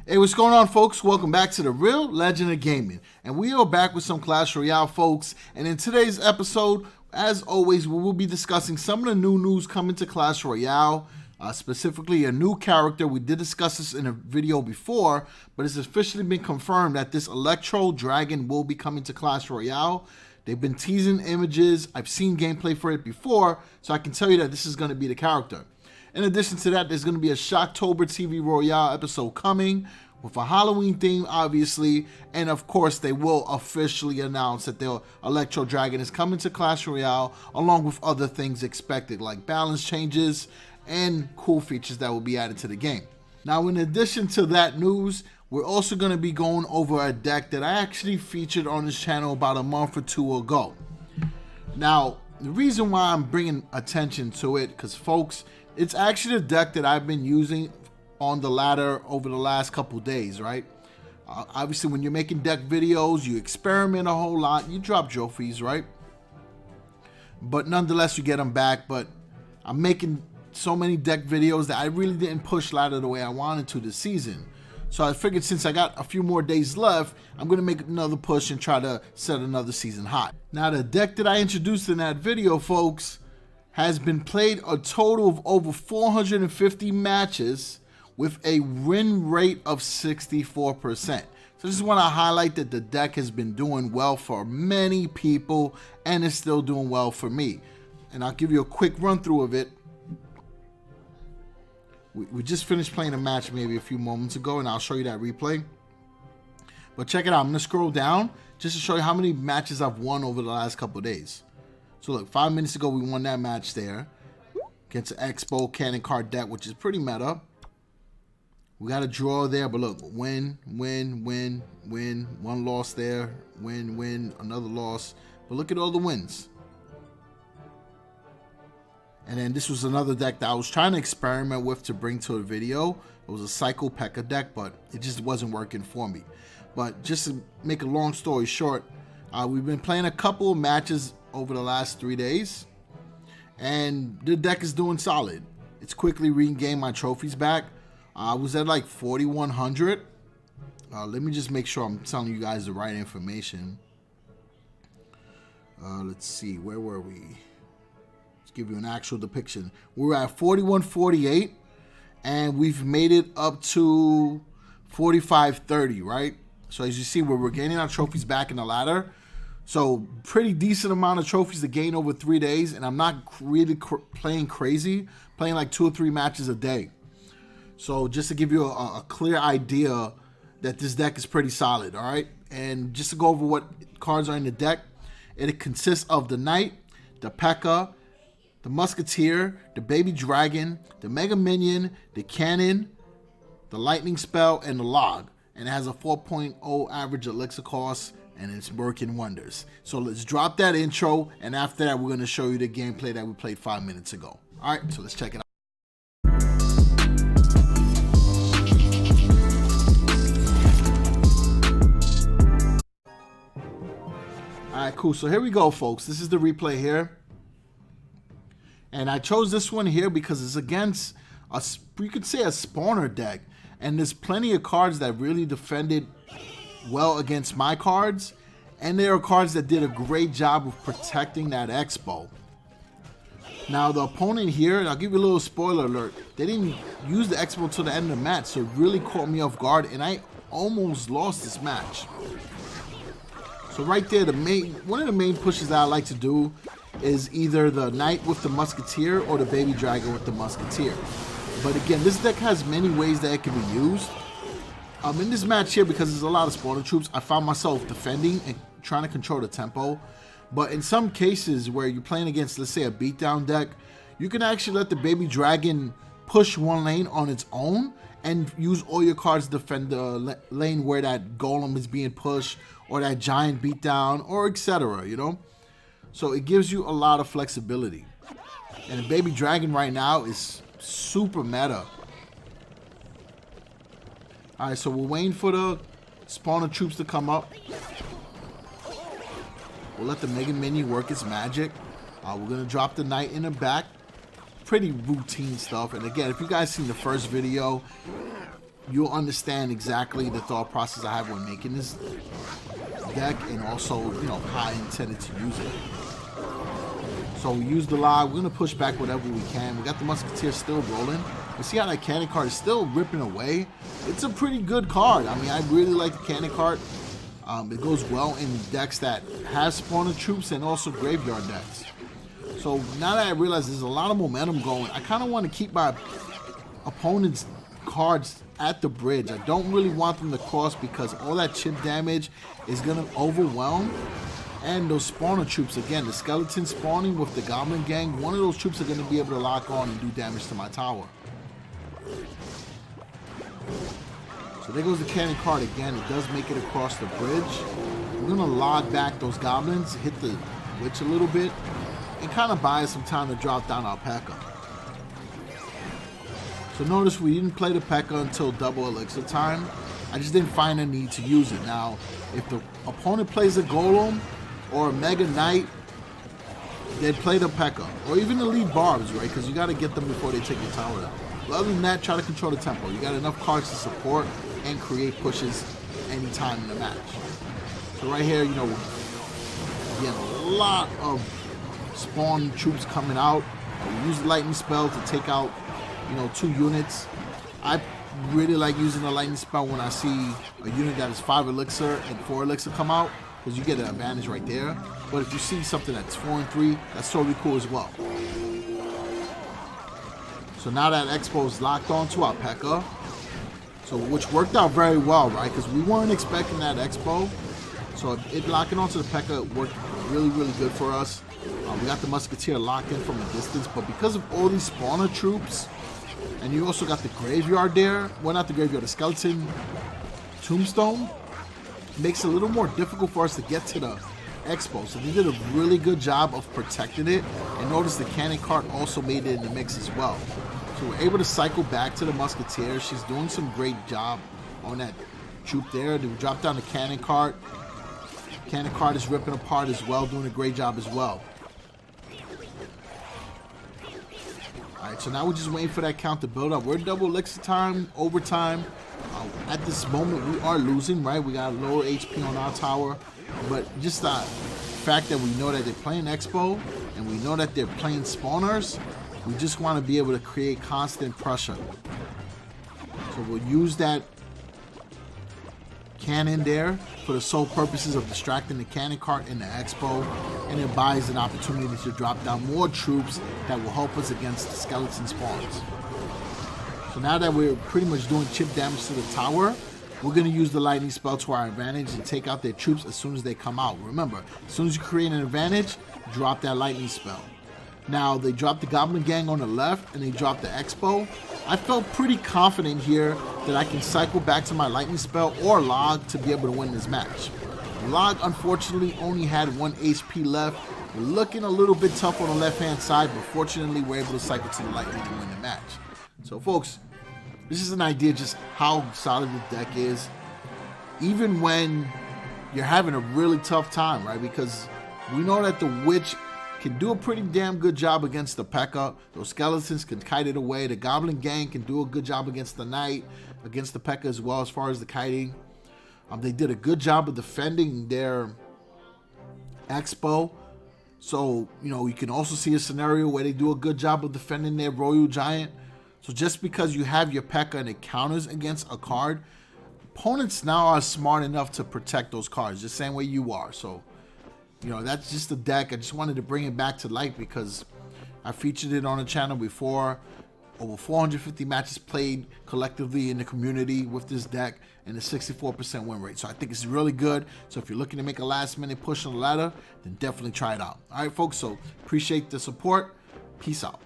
Hey, what's going on, folks? Welcome back to the Real Legend of Gaming. And we are back with some Clash Royale, folks. And in today's episode, as always, we will be discussing some of the new news coming to Clash Royale. Specifically, a new character. We did discuss this in a video before, but it's officially been confirmed that this Electro Dragon will be coming to Clash Royale. They've been teasing images. I've seen gameplay for it before, so I can tell you that this is going to be the character. In addition to that, there's going to be a Shocktober TV Royale episode coming with a Halloween theme, obviously. And of course, they will officially announce that the Electro Dragon is coming to Clash Royale, along with other things expected, like balance changes and cool features that will be added to the game. Now, in addition to that news, we're also going to be going over a deck that I actually featured on this channel about a month or two ago. Now, the reason why I'm bringing attention to it, because folks, it's actually a deck that I've been using on the ladder over the last couple days, right? Obviously, when you're making deck videos, you experiment a whole lot, you drop trophies, right? But nonetheless, you get them back. But I'm making so many deck videos that I really didn't push ladder the way I wanted to this season. So I figured since I got a few more days left, I'm going to make another push and try to set another season high. Now, the deck that I introduced in that video, folks, has been played a total of over 450 matches with a win rate of 64%. So I just want to highlight that the deck has been doing well for many people and is still doing well for me. And I'll give you a quick run through of it. We just finished playing a match maybe a few moments ago, and I'll show you that replay. But check it out. I'm going to scroll down just to show you how many matches I've won over the last couple of days. So look, 5 minutes ago, we won that match there against an Expo Cannon Card deck, which is pretty meta. We got a draw there, but look, win, win, win, win. One loss there, win, win, another loss. But look at all the wins. And then this was another deck that I was trying to experiment with to bring to a video. It was a Psycho Pekka deck, but it just wasn't working for me. But just to make a long story short, we've been playing a couple of matches over the last 3 days, and the deck is doing solid. It's quickly regained my trophies back. I was at like 4,100. Let me just make sure I'm telling you guys the right information. Let's see, where were we? Let's give you an actual depiction. We were at 4,148, and we've made it up to 4,530, right? So as you see, we're gaining our trophies back in the ladder. So pretty decent amount of trophies to gain over 3 days, and I'm not really playing crazy, playing like 2 or 3 matches a day. So just to give you a clear idea that this deck is pretty solid, all right? And just to go over what cards are in the deck, it consists of the Knight, the Pekka, the Musketeer, the Baby Dragon, the Mega Minion, the Cannon, the Lightning Spell, and the Log. And it has a 4.0 average elixir cost, and it's working wonders. So let's drop that intro, and after that, we're going to show you the gameplay that we played 5 minutes ago. All right, so let's check it out. All right, cool. So here we go, folks. This is the replay here. And I chose this one here because it's against, you could say, a spawner deck. And there's plenty of cards that really defended well against my cards, and there are cards that did a great job of protecting that Expo. Now the opponent here, and I'll give you a little spoiler alert, they didn't use the Expo till the end of the match, so it really caught me off guard, and I almost lost this match. So right there, one of the main pushes that I like to do is either the Knight with the Musketeer or the Baby Dragon with the Musketeer. But again, this deck has many ways that it can be used. In this match here, because there's a lot of spawner troops, I found myself defending and trying to control the tempo. But in some cases where you're playing against, let's say, a beatdown deck, you can actually let the Baby Dragon push one lane on its own and use all your cards to defend the lane where that golem is being pushed or that giant beatdown or etc., you know? So it gives you a lot of flexibility. And the Baby Dragon right now is super meta. Alright, so we're waiting for the spawner troops to come up. We'll let the Mega Minion work its magic. We're going to drop the Knight in the back. Pretty routine stuff. And again, if you guys seen the first video, you'll understand exactly the thought process I have when making this deck, and also, you know, how I intended to use it. So we use the log. We're gonna push back whatever we can. We got the Musketeer still rolling. You see how that cannon card is still ripping away? It's a pretty good card. I mean, I really like the cannon card. It goes well in decks that have spawner troops and also graveyard decks. So now that I realize there's a lot of momentum going, I kind of want to keep my opponent's cards at the bridge. I don't really want them to cross because all that chip damage is going to overwhelm. And those spawner troops, again, the skeleton spawning with the goblin gang, one of those troops are going to be able to lock on and do damage to my tower. So there goes the cannon card again. It does make it across the bridge. We're going to log back those goblins, hit the witch a little bit, and kind of buy us some time to drop down our Pekka. So notice we didn't play the Pekka until double elixir time. I just didn't find a need to use it. Now, if the opponent plays a golem or a mega knight, they'd play the Pekka, or even the lead barbs, right? Because you got to get them before they take your tower down. But other than that, try to control the tempo. You got enough cards to support and create pushes anytime in the match. So right here, you know, again, a lot of spawn troops coming out. We use the lightning spell to take out, you know, 2 units. I really like using the lightning spell when I see a unit that is 5 elixir and 4 elixir come out, because you get an advantage right there. But if you see something that's 4 and 3, that's totally cool as well. So now that Expo is locked onto our Pekka, so which worked out very well, right? Because we weren't expecting that Expo. So it locking onto the Pekka worked really, really good for us. We got the Musketeer locked in from a distance, but because of all these spawner troops, and you also got the graveyard there, well, not the graveyard, the skeleton tombstone, it makes it a little more difficult for us to get to the Expo. So they did a really good job of protecting it, and notice the cannon cart also made it in the mix as well. So we're able to cycle back to the Musketeer. She's doing some great job on that troop there. They drop down the cannon cart. Cannon cart is ripping apart as well, doing a great job as well. Alright, so now we're just waiting for that count to build up. We're double elixir time, overtime. At this moment, we are losing, right? We got lower HP on our tower. But just the fact that we know that they're playing Expo, and we know that they're playing spawners, we just want to be able to create constant pressure. So we'll use that cannon there for the sole purposes of distracting the cannon cart in the Expo, and it buys an opportunity to drop down more troops that will help us against the skeleton spawns. So now that we're pretty much doing chip damage to the tower, we're going to use the lightning spell to our advantage and take out their troops as soon as they come out. Remember, as soon as you create an advantage, drop that lightning spell. Now, they dropped the Goblin Gang on the left, and they dropped the Expo. I felt pretty confident here that I can cycle back to my lightning spell or log to be able to win this match. Log, unfortunately, only had 1 HP left. We're looking a little bit tough on the left-hand side, but fortunately, we're able to cycle to the lightning to win the match. So, folks, this is an idea just how solid the deck is, even when you're having a really tough time, right? Because we know that the Witch can do a pretty damn good job against the Pekka. Those skeletons can kite it away. The Goblin Gang can do a good job against the Knight, against the Pekka as well as far as the kiting. They did a good job of defending their Expo. So, you know, you can also see a scenario where they do a good job of defending their Royal Giant. So just because you have your Pekka and it counters against a card, opponents now are smart enough to protect those cards the same way you are. So, you know, that's just the deck. I just wanted to bring it back to light because I featured it on the channel before. Over 450 matches played collectively in the community with this deck and a 64% win rate. So I think it's really good. So if you're looking to make a last minute push on the ladder, then definitely try it out. All right, folks. So appreciate the support. Peace out.